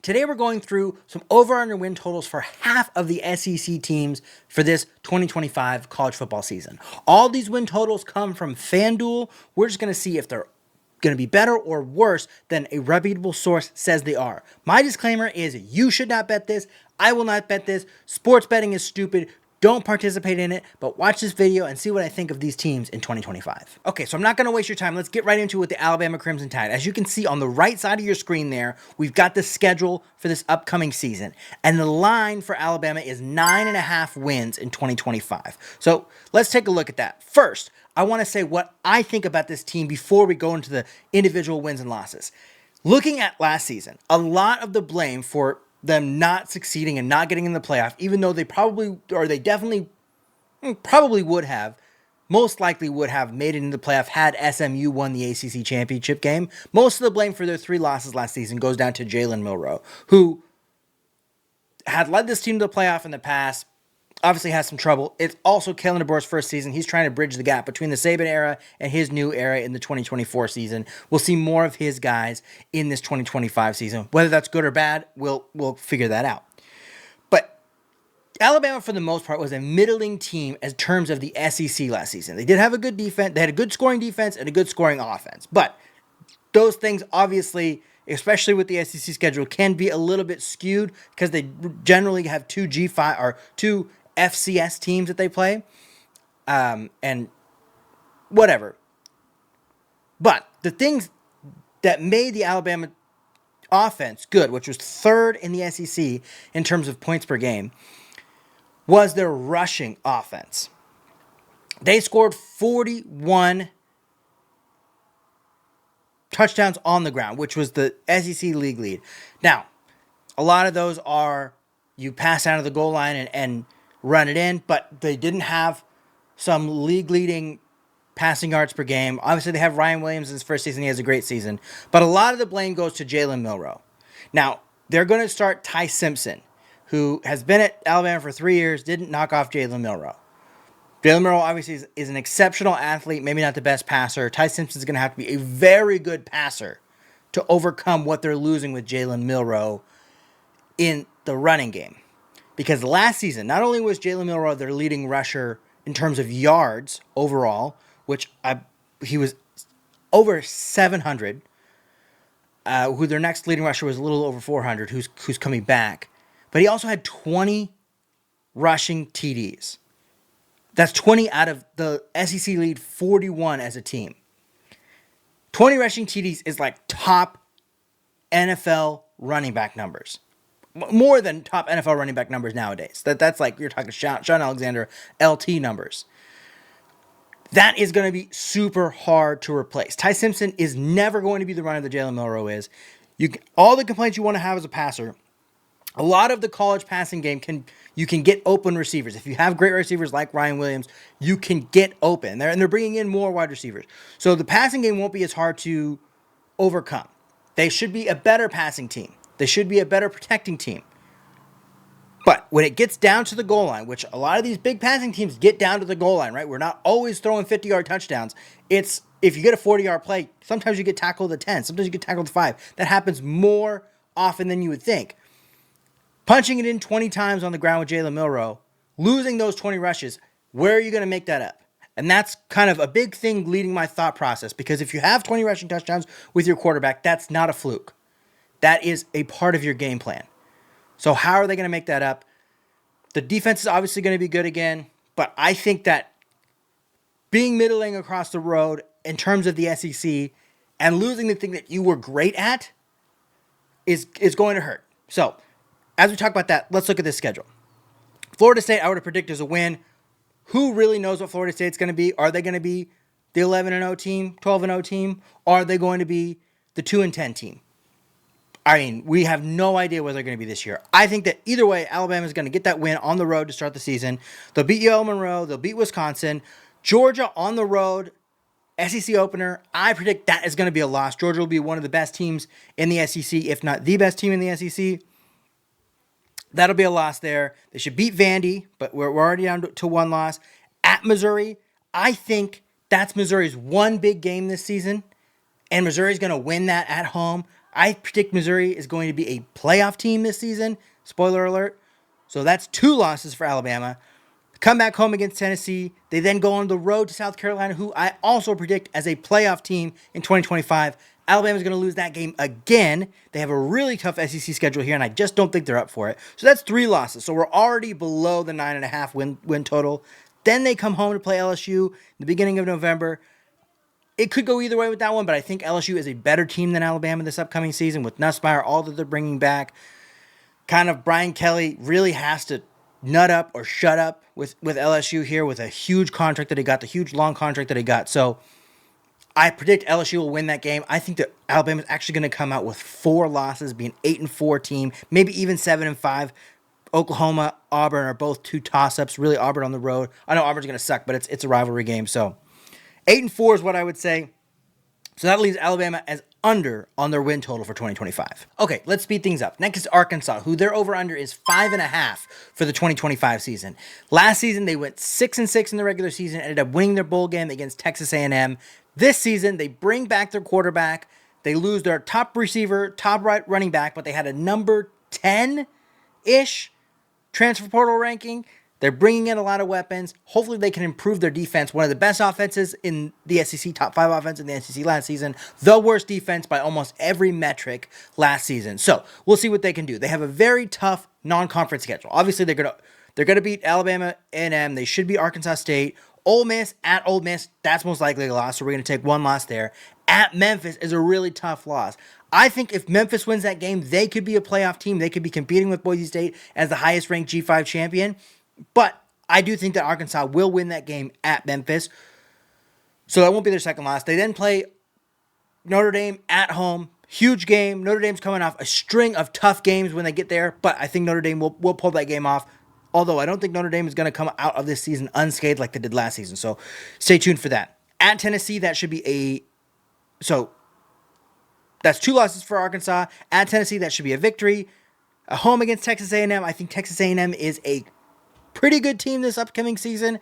Today we're going through some over-under win totals for half of the SEC teams for this 2025 college football season. All these win totals come from FanDuel. We're just going to see if they're going to be better or worse than a reputable source says they are. My disclaimer is you should not bet this. I will not bet this. Sports betting is stupid. Don't participate in it, but watch this video and see what I think of these teams in 2025. Okay, so I'm not going to waste your time. Let's get right into it with the Alabama Crimson Tide. As you can see on the right side of your screen there, we've got the schedule for this upcoming season. And the line for Alabama is 9.5 wins in 2025. So let's take a look at that. First, I want to say what I think about this team before we go into the individual wins and losses. Looking at last season, a lot of the blame for them not succeeding and not getting in the playoff, even though they definitely probably would have, most likely would have made it into the playoff had SMU won the ACC championship game. Most of the blame for their 3 losses last season goes down to Jalen Milroe, who had led this team to the playoff in the past, obviously has some trouble. It's also Kalen DeBoer's first season. He's trying to bridge the gap between the Saban era and his new era in the 2024 season. We'll see more of his guys in this 2025 season. Whether that's good or bad, we'll figure that out. But Alabama, for the most part, was a middling team in terms of the SEC last season. They did have a good defense. They had a good scoring defense and a good scoring offense. But those things, obviously, especially with the SEC schedule, can be a little bit skewed because they generally have 2 G5 or 2 FCS teams that they play, and whatever. But the things that made the Alabama offense good, which was 3rd in the SEC in terms of points per game, was their rushing offense. They scored 41 touchdowns on the ground, which was the SEC league lead. Now, a lot of those are you pass out of the goal line and run it in, but they didn't have some league-leading passing yards per game. Obviously, they have Ryan Williams in his first season. He has a great season. But a lot of the blame goes to Jalen Milroe. Now, they're going to start Ty Simpson, who has been at Alabama for 3 years, didn't knock off Jalen Milroe. Jalen Milroe obviously is an exceptional athlete, maybe not the best passer. Ty Simpson's going to have to be a very good passer to overcome what they're losing with Jalen Milroe in the running game. Because last season, not only was Jalen Milroe their leading rusher in terms of yards overall, which he was over 700, who their next leading rusher was a little over 400, who's coming back. But he also had 20 rushing TDs. That's 20 out of the SEC lead 41 as a team. 20 rushing TDs is like top NFL running back numbers. More than top NFL running back numbers nowadays. That's like, you're talking Sean Alexander LT numbers. That is going to be super hard to replace. Ty Simpson is never going to be the runner that Jalen Milroe is. All the complaints you want to have as a passer, a lot of the college passing game you can get open receivers. If you have great receivers like Ryan Williams, you can get open. They're bringing in more wide receivers. So the passing game won't be as hard to overcome. They should be a better passing team. They should be a better protecting team. But when it gets down to the goal line, which a lot of these big passing teams get down to the goal line, right? We're not always throwing 50-yard touchdowns. It's if you get a 40-yard play, sometimes you get tackled at 10, sometimes you get tackled at 5. That happens more often than you would think. Punching it in 20 times on the ground with Jalen Milroe, losing those 20 rushes, where are you going to make that up? And that's kind of a big thing leading my thought process, because if you have 20 rushing touchdowns with your quarterback, that's not a fluke. That is a part of your game plan. So how are they going to make that up? The defense is obviously going to be good again, but I think that being middling across the road in terms of the SEC and losing the thing that you were great at is going to hurt. So as we talk about that, let's look at this schedule. Florida State, I would predict, is a win. Who really knows what Florida State's going to be? Are they going to be the 11-0 team, 12-0 team? Or are they going to be the 2-10 team? I mean, we have no idea where they're going to be this year. I think that either way, Alabama's going to get that win on the road to start the season. They'll beat UL Monroe. They'll beat Wisconsin. Georgia on the road, SEC opener. I predict that is going to be a loss. Georgia will be one of the best teams in the SEC, if not the best team in the SEC. That'll be a loss there. They should beat Vandy, but we're already down to 1 loss. At Missouri, I think that's Missouri's one big game this season, and Missouri's going to win that at home. I predict Missouri is going to be a playoff team this season. Spoiler alert. So that's 2 losses for Alabama. Come back home against Tennessee. They then go on the road to South Carolina, who I also predict as a playoff team in 2025. Alabama's going to lose that game again. They have a really tough SEC schedule here, and I just don't think they're up for it. So that's 3 losses. So we're already below the 9.5 win total. Then they come home to play LSU in the beginning of November. It could go either way with that one, but I think LSU is a better team than Alabama this upcoming season with Nussmeier, all that they're bringing back. Kind of Brian Kelly really has to nut up or shut up with LSU here with a huge contract that he got, the huge long contract that he got. So I predict LSU will win that game. I think that Alabama is actually going to come out with 4 losses, be an 8-4 team, maybe even 7-5. Oklahoma, Auburn are both 2 toss-ups. Really, Auburn on the road. I know Auburn's going to suck, but it's a rivalry game. So 8-4 is what I would say. So that leaves Alabama as under on their win total for 2025. Okay, let's speed things up. Next is Arkansas, who their over-under is 5.5 for the 2025 season. Last season, they went 6-6 in the regular season, ended up winning their bowl game against Texas A&M. This season, they bring back their quarterback. They lose their top receiver, top right running back, but they had a number 10-ish transfer portal ranking. They're bringing in a lot of weapons. Hopefully they can improve their defense. One of the best offenses in the SEC, top 5 offense in the SEC last season. The worst defense by almost every metric last season. So we'll see what they can do. They have a very tough non-conference schedule. Obviously they're gonna beat Alabama A&M. They should beat Arkansas State. Ole Miss at Ole Miss, that's most likely a loss. So we're gonna take 1 loss there. At Memphis is a really tough loss. I think if Memphis wins that game, they could be a playoff team. They could be competing with Boise State as the highest ranked G5 champion. But I do think that Arkansas will win that game at Memphis. So that won't be their second loss. They then play Notre Dame at home. Huge game. Notre Dame's coming off a string of tough games when they get there. But I think Notre Dame will pull that game off. Although I don't think Notre Dame is going to come out of this season unscathed like they did last season. So stay tuned for that. At Tennessee, that should be a... So that's 2 losses for Arkansas. At Tennessee, that should be a victory. A home against Texas A&M. I think Texas A&M is a pretty good team this upcoming season.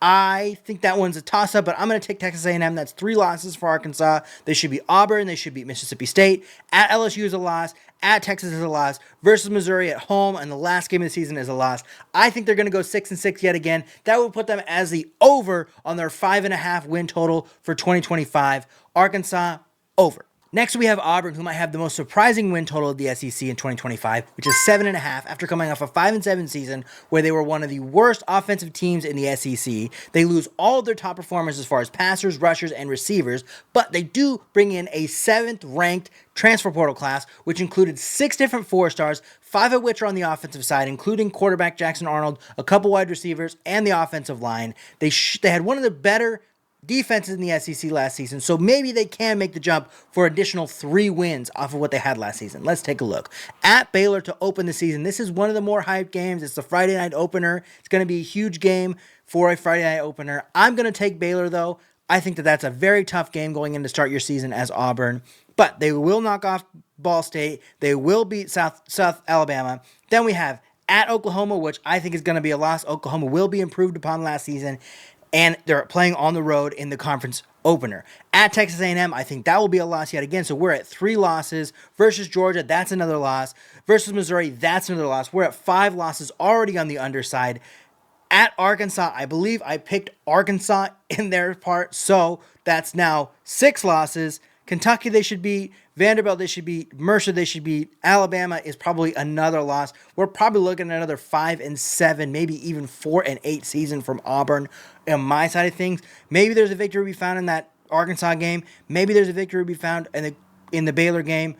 I think that one's a toss-up, but I'm going to take Texas A&M. That's 3 losses for Arkansas. They should be Auburn. They should beat Mississippi State. At LSU is a loss. At Texas is a loss. Versus Missouri at home, and the last game of the season is a loss. I think they're going to go 6-6 yet again. That would put them as the over on their 5.5 win total for 2025. Arkansas, over. Next, we have Auburn, who might have the most surprising win total of the SEC in 2025, which is 7.5, after coming off a 5-7 season where they were one of the worst offensive teams in the SEC. They lose all of their top performers as far as passers, rushers, and receivers, but they do bring in a 7th-ranked transfer portal class, which included 6 different 4-stars, 5 of which are on the offensive side, including quarterback Jackson Arnold, a couple wide receivers, and the offensive line. They had one of the better defenses in the SEC last season, so maybe they can make the jump for additional 3 wins off of what they had last season. Let's take a look. At Baylor to open the season. This is one of the more hyped games. It's the Friday night opener. It's going to be a huge game for a Friday night opener. I'm going to take Baylor, though. I think that that's a very tough game going in to start your season as Auburn, but they will knock off Ball State. They will beat South Alabama. Then we have at Oklahoma, which I think is going to be a loss. Oklahoma will be improved upon last season, and they're playing on the road in the conference opener. At Texas A&M, I think that will be a loss yet again. So we're at 3 losses. Versus Georgia, that's another loss. Versus Missouri, that's another loss. We're at 5 losses already on the underside. At Arkansas, I believe I picked Arkansas in their part, so that's now 6 losses. Kentucky, they should beat. Vanderbilt, they should beat. Mercer, they should beat. Alabama is probably another loss. We're probably looking at another 5-7, maybe even 4-8 season from Auburn. On my side of things, maybe there's a victory to be found in that Arkansas game. Maybe there's a victory to be found in the Baylor game.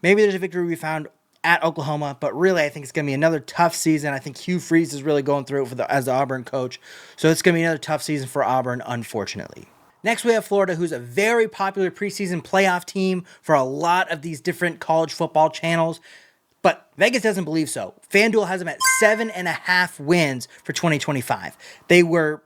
Maybe there's a victory to be found at Oklahoma. But really, I think it's going to be another tough season. I think Hugh Freeze is really going through it as the Auburn coach. So it's going to be another tough season for Auburn, unfortunately. Next, we have Florida, who's a very popular preseason playoff team for a lot of these different college football channels. But Vegas doesn't believe so. FanDuel has them at 7.5 wins for 2025. They were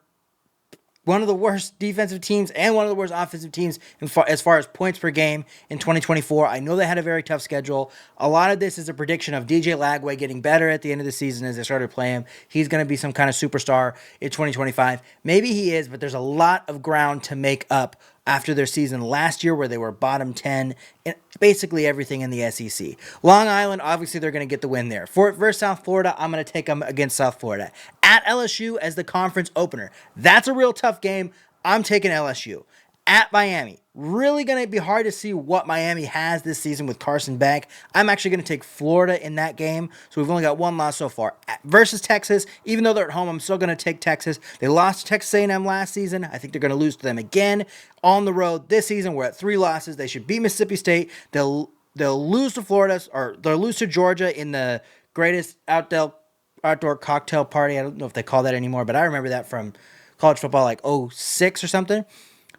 one of the worst defensive teams and one of the worst offensive teams as far as points per game in 2024. I know they had a very tough schedule. A lot of this is a prediction of DJ Lagway getting better at the end of the season as they started playing him. He's going to be some kind of superstar in 2025. Maybe he is, but there's a lot of ground to make up after their season last year where they were bottom 10 in basically everything in the SEC. Long Island, obviously they're going to get the win there. Fort versus South Florida, I'm going to take them against South Florida. At LSU as the conference opener. That's a real tough game. I'm taking LSU. At Miami, really going to be hard to see what Miami has this season with Carson Beck. I'm actually going to take Florida in that game, so we've only got one loss so far. Versus Texas, even though they're at home, I'm still going to take Texas. They lost to Texas A&M last season. I think they're going to lose to them again on the road this season. We're at 3 losses. They should beat Mississippi State. They'll lose to Florida, or they'll lose to Georgia in the greatest outdoor cocktail party. I don't know if they call that anymore, but I remember that from college football, like '06 or something.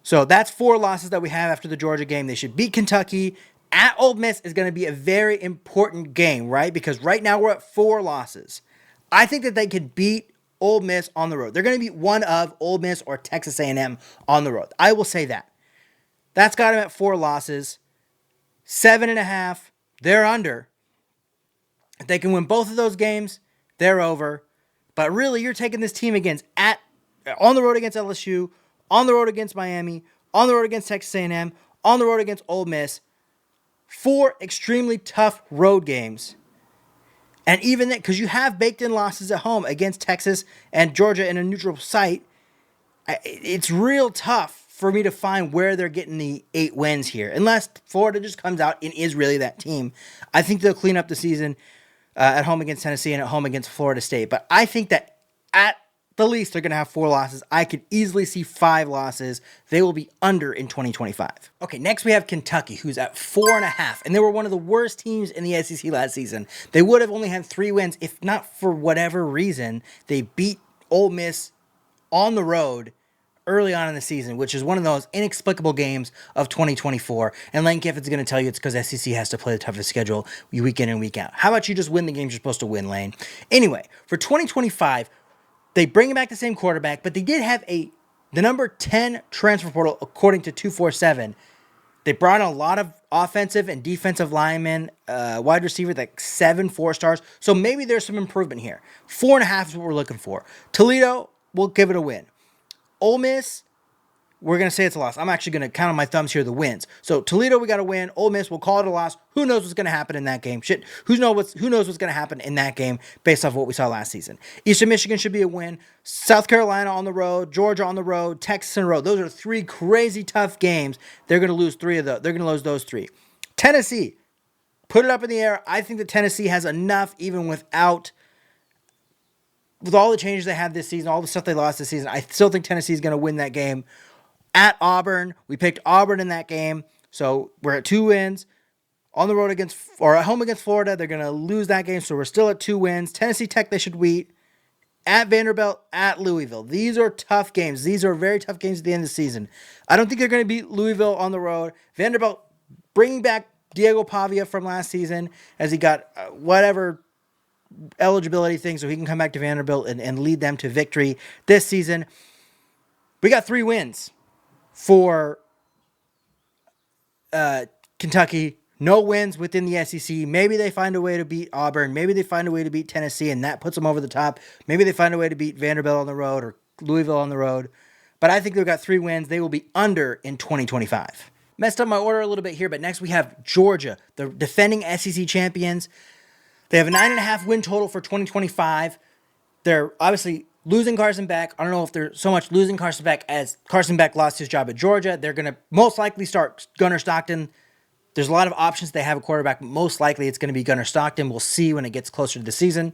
So that's 4 losses that we have after the Georgia game. They should beat Kentucky. At Ole Miss is going to be a very important game, right? Because right now we're at 4 losses. I think that they could beat Ole Miss on the road. They're going to beat one of Ole Miss or Texas A&M on the road. I will say that. That's got them at 4 losses. 7.5. They're under. If they can win both of those games, they're over. But really, you're taking this team on the road against LSU, on the road against Miami, on the road against Texas A&M, on the road against Ole Miss. 4 extremely tough road games. And even that, because you have baked in losses at home against Texas and Georgia in a neutral site, it's real tough for me to find where they're getting the 8 wins here. Unless Florida just comes out and is really that team. I think they'll clean up the season at home against Tennessee and at home against Florida State. But I think that at the least, they're going to have 4 losses. I could easily see 5 losses. They will be under in 2025. Okay, next we have Kentucky, who's at 4.5. And they were one of the worst teams in the SEC last season. They would have only had 3 wins if not for whatever reason they beat Ole Miss on the road early on in the season, which is one of those inexplicable games of 2024. And Lane Kiffin's going to tell you it's because SEC has to play the toughest schedule week in and week out. How about you just win the games you're supposed to win, Lane? Anyway, for 2025, they bring back the same quarterback, but they did have the number 10 transfer portal, according to 247. They brought in a lot of offensive and defensive linemen, wide receiver, like 7 4-stars. So maybe there's some improvement here. 4.5 is what we're looking for. Toledo, we'll give it a win. Ole Miss, we're going to say it's a loss. I'm actually going to count on my thumbs here the wins. So Toledo, we got to win. Ole Miss, we'll call it a loss. Who knows what's going to happen in that game? Shit, who knows what's going to happen in that game based off what we saw last season? Eastern Michigan should be a win. South Carolina on the road, Georgia on the road, Texas on the road. Those are 3 crazy tough games. They're going to lose 3 of those. They're going to lose those 3. Tennessee, put it up in the air. I think that Tennessee has enough even with all the changes they had this season, all the stuff they lost this season. I still think Tennessee is going to win that game. At Auburn, we picked Auburn in that game, so we're at 2 wins. On the road at home against Florida, they're going to lose that game, so we're still at 2 wins. Tennessee Tech, they should beat. At Vanderbilt, at Louisville. These are tough games. These are very tough games at the end of the season. I don't think they're going to beat Louisville on the road. Vanderbilt, bringing back Diego Pavia from last season, as he got whatever eligibility thing, so he can come back to Vanderbilt and lead them to victory this season. We got 3 wins for Kentucky. No wins within the SEC. Maybe they find a way to beat Auburn. Maybe they find a way to beat Tennessee, and that puts them over the top. Maybe they find a way to beat Vanderbilt on the road or Louisville on the road. But I think they've got 3 wins. They will be under in 2025. Messed up my order a little bit here, but next we have Georgia, the defending SEC champions. They have a 9.5 win total for 2025. They're obviously losing Carson Beck. I don't know if they're so much losing Carson Beck as Carson Beck lost his job at Georgia. They're going to most likely start Gunnar Stockton. There's a lot of options. They have a quarterback. Most likely it's going to be Gunnar Stockton. We'll see when it gets closer to the season.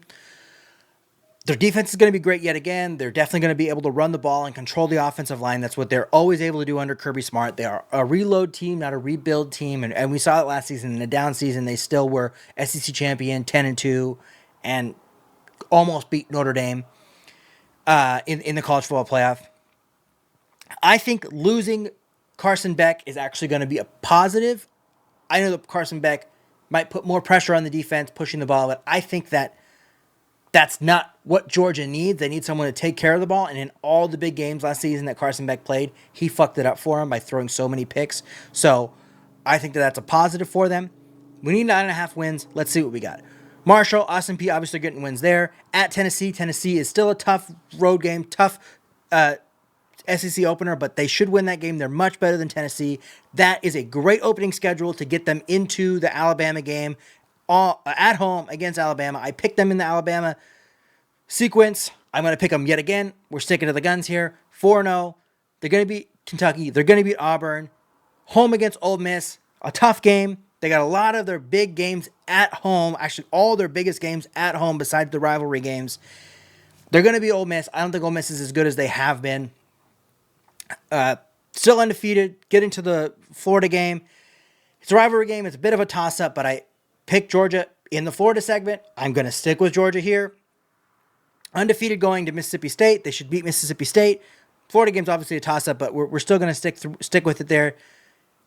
Their defense is going to be great yet again. They're definitely going to be able to run the ball and control the offensive line. That's what they're always able to do under Kirby Smart. They are a reload team, not a rebuild team. And we saw it last season. In a down season, they still were SEC champion, 10-2, and almost beat Notre Dame in the college football playoff. I think losing Carson Beck is actually going to be a positive. I know that Carson Beck might put more pressure on the defense, pushing the ball, but I think that that's not what Georgia needs. They need someone to take care of the ball, and in all the big games last season that Carson Beck played, he fucked it up for him by throwing so many picks. So I think that that's a positive for them. We need 9.5 wins. Let's see what we got. Marshall, Austin Peay obviously getting wins there. At Tennessee, Tennessee is still a tough road game, tough SEC opener, but they should win that game. They're much better than Tennessee. That is a great opening schedule to get them into the Alabama game at home against Alabama. I picked them in the Alabama sequence. I'm going to pick them yet again. We're sticking to the guns here. 4-0. They're going to beat Kentucky. They're going to beat Auburn. Home against Ole Miss. A tough game. They got a lot of their big games at home. Actually, all their biggest games at home besides the rivalry games. They're going to be Ole Miss. I don't think Ole Miss is as good as they have been. Still undefeated. Get into the Florida game. It's a rivalry game. It's a bit of a toss-up, but I picked Georgia in the Florida segment. I'm going to stick with Georgia here. Undefeated going to Mississippi State. They should beat Mississippi State. Florida game's obviously a toss-up, but we're still going to stick with it there.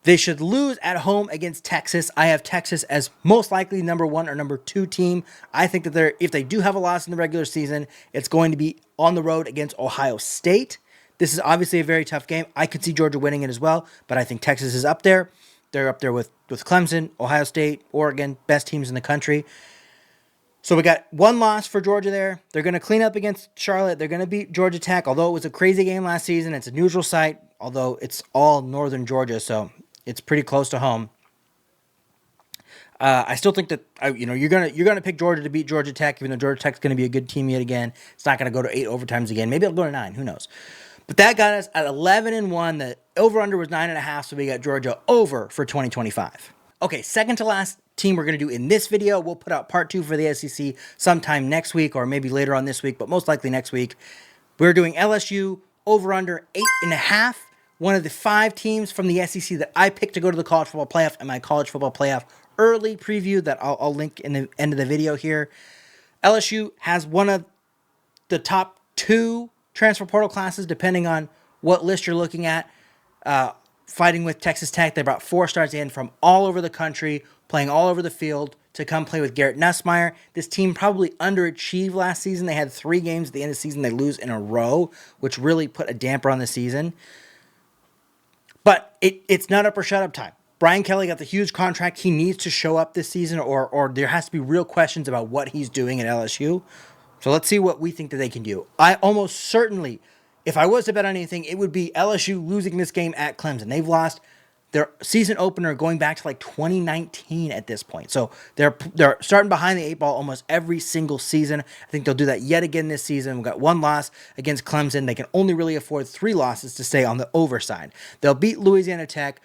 They should lose at home against Texas. I have Texas as most likely number 1 or number 2 team. I think that if they do have a loss in the regular season, it's going to be on the road against Ohio State. This is obviously a very tough game. I could see Georgia winning it as well, but I think Texas is up there. They're up there with Clemson, Ohio State, Oregon, best teams in the country. So we got one loss for Georgia there. They're going to clean up against Charlotte. They're going to beat Georgia Tech, although it was a crazy game last season. It's a neutral site, although it's all northern Georgia, so it's pretty close to home. I still think that you're gonna pick Georgia to beat Georgia Tech, even though Georgia Tech's going to be a good team yet again. It's not going to go to 8 overtimes again. Maybe it'll go to 9. Who knows? But that got us at 11-1. The over/under was 9.5, so we got Georgia over for 2025. Okay, second to last team we're going to do in this video. We'll put out part 2 for the SEC sometime next week or maybe later on this week, but most likely next week. We're doing LSU over/under 8.5. One of the 5 teams from the SEC that I picked to go to the college football playoff and my college football playoff early preview that I'll link in the end of the video here. LSU has one of the top 2 transfer portal classes, depending on what list you're looking at. Fighting with Texas Tech, they brought 4 stars in from all over the country, playing all over the field to come play with Garrett Nussmeier. This team probably underachieved last season. They had 3 games at the end of the season they lose in a row, which really put a damper on the season. But it's not up or shut up time. Brian Kelly got the huge contract. He needs to show up this season, or there has to be real questions about what he's doing at LSU. So let's see what we think that they can do. I almost certainly, if I was to bet on anything, it would be LSU losing this game at Clemson. They've lost their season opener going back to like 2019 at this point. So they're starting behind the 8 ball almost every single season. I think they'll do that yet again this season. We've got 1 loss against Clemson. They can only really afford 3 losses to stay on the over side. They'll beat Louisiana Tech.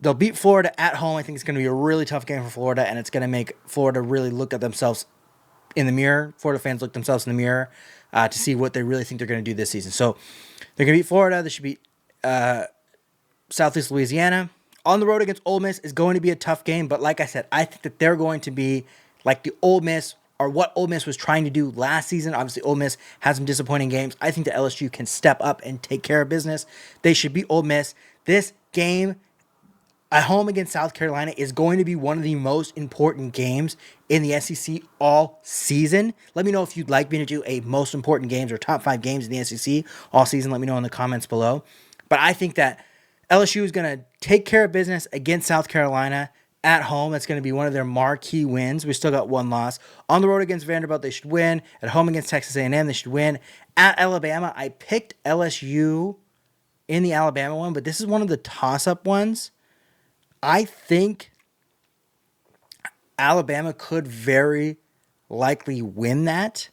They'll beat Florida at home. I think it's going to be a really tough game for Florida, and it's going to make Florida really look at themselves in the mirror. Florida fans look themselves in the mirror to see what they really think they're going to do this season. So they're going to beat Florida. They should beat Southeast Louisiana. On the road against Ole Miss is going to be a tough game, but like I said, I think that they're going to be like the Ole Miss, or what Ole Miss was trying to do last season. Obviously, Ole Miss had some disappointing games. I think that LSU can step up and take care of business. They should beat Ole Miss. This game at home against South Carolina is going to be one of the most important games in the SEC all season. Let me know if you'd like me to do a most important games or top 5 games in the SEC all season. Let me know in the comments below. But I think that LSU is going to take care of business against South Carolina at home. That's going to be one of their marquee wins. We still got 1 loss. On the road against Vanderbilt, they should win. At home against Texas A&M, they should win. At Alabama, I picked LSU in the Alabama one, but this is one of the toss-up ones. I think Alabama could very likely win that.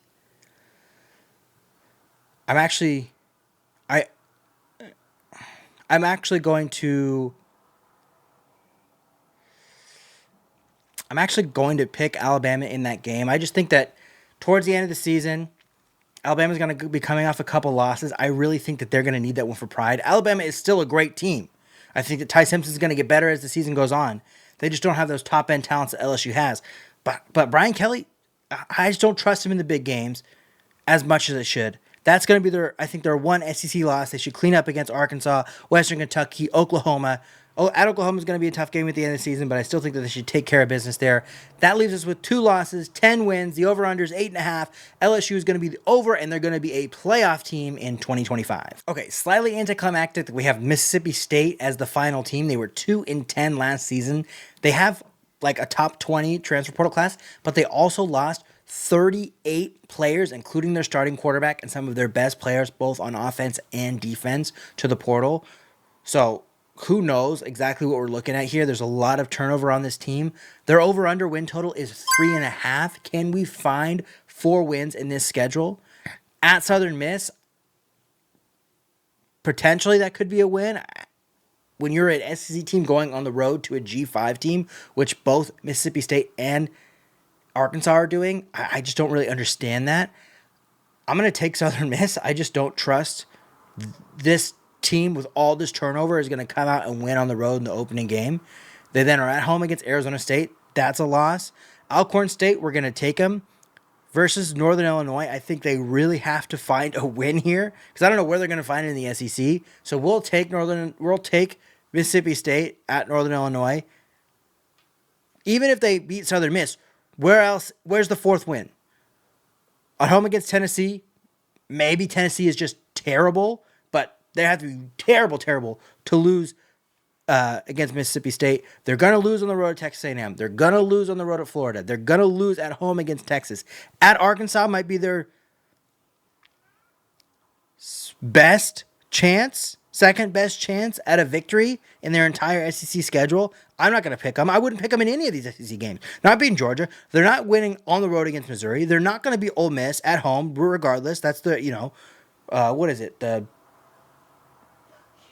I'm actually going to pick Alabama in that game. I just think that towards the end of the season, Alabama's going to be coming off a couple losses. I really think that they're going to need that one for pride. Alabama is still a great team. I think that Ty Simpson's going to get better as the season goes on. They just don't have those top-end talents that LSU has. But Brian Kelly, I just don't trust him in the big games as much as it should. That's going to be their one SEC loss. They should clean up against Arkansas, Western Kentucky, Oklahoma. At Oklahoma is going to be a tough game at the end of the season, but I still think that they should take care of business there. That leaves us with 2 losses, 10 wins. The over-under is 8.5. LSU is going to be the over, and they're going to be a playoff team in 2025. Okay, slightly anticlimactic. We have Mississippi State as the final team. They were 2-10 last season. They have like a top 20 transfer portal class, but they also lost 38 players, including their starting quarterback and some of their best players, both on offense and defense, to the portal. So who knows exactly what we're looking at here. There's a lot of turnover on this team. Their over-under win total is 3.5. Can we find 4 wins in this schedule? At Southern Miss, potentially that could be a win. When you're an SEC team going on the road to a G5 team, which both Mississippi State and Arkansas are doing, I just don't really understand that. I'm going to take Southern Miss. I just don't trust this team with all this turnover is going to come out and win on the road in the opening game. They then are at home against Arizona State. That's a loss. Alcorn State, we're going to take them. Versus Northern Illinois, I think they really have to find a win here because I don't know where they're going to find it in the SEC. So we'll take Mississippi State at Northern Illinois. Even if they beat Southern Miss, where's the 4th win? At home against Tennessee, maybe Tennessee is just terrible, but they have to be terrible to lose against Mississippi State. They're going to lose on the road at Texas A&M. They're going to lose on the road at Florida. They're going to lose at home against Texas. At Arkansas might be their best chance, second best chance at a victory in their entire SEC schedule. I'm not going to pick them. I wouldn't pick them in any of these SEC games. Not beating Georgia. They're not winning on the road against Missouri. They're not going to be Ole Miss at home, regardless. That's the, what is it?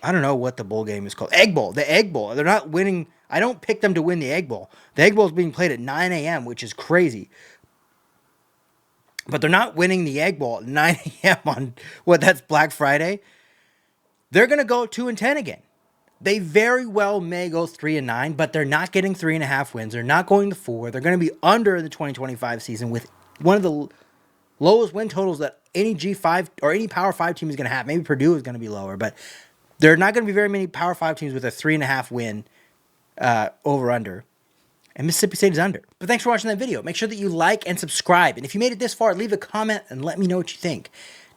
I don't know what the bowl game is called. Egg Bowl. The Egg Bowl. They're not winning. I don't pick them to win the Egg Bowl. The Egg Bowl is being played at 9 a.m., which is crazy. But they're not winning the Egg Bowl at 9 a.m. on, that's Black Friday. They're going to go 2-10 again. They very well may go 3-9, but they're not getting 3.5 wins. They're not going to 4. They're going to be under the 2025 season with one of the lowest win totals that any G5 or any Power 5 team is going to have. Maybe Purdue is going to be lower, but there are not going to be very many Power 5 teams with a 3.5 win over-under. And Mississippi State is under. But thanks for watching that video. Make sure that you like and subscribe. And if you made it this far, leave a comment and let me know what you think.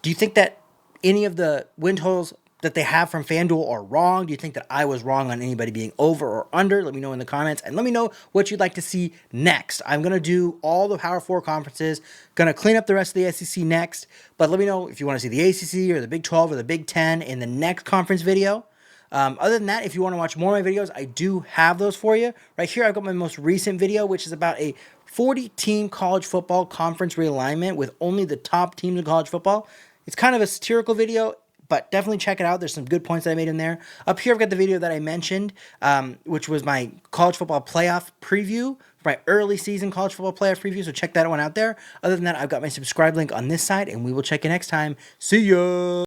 Do you think that any of the win totals that they have from FanDuel are wrong? Do you think that I was wrong on anybody being over or under? Let me know in the comments. And let me know what you'd like to see next. I'm going to do all the Power 4 conferences. Going to clean up the rest of the SEC next. But let me know if you want to see the ACC or the Big 12 or the Big 10 in the next conference video. Other than that, if you want to watch more of my videos, I do have those for you. Right here, I've got my most recent video, which is about a 40-team college football conference realignment with only the top teams in college football. It's kind of a satirical video, but definitely check it out. There's some good points that I made in there. Up here, I've got the video that I mentioned, which was my college football playoff preview, my early season college football playoff preview, so check that one out there. Other than that, I've got my subscribe link on this side, and we will check you next time. See ya!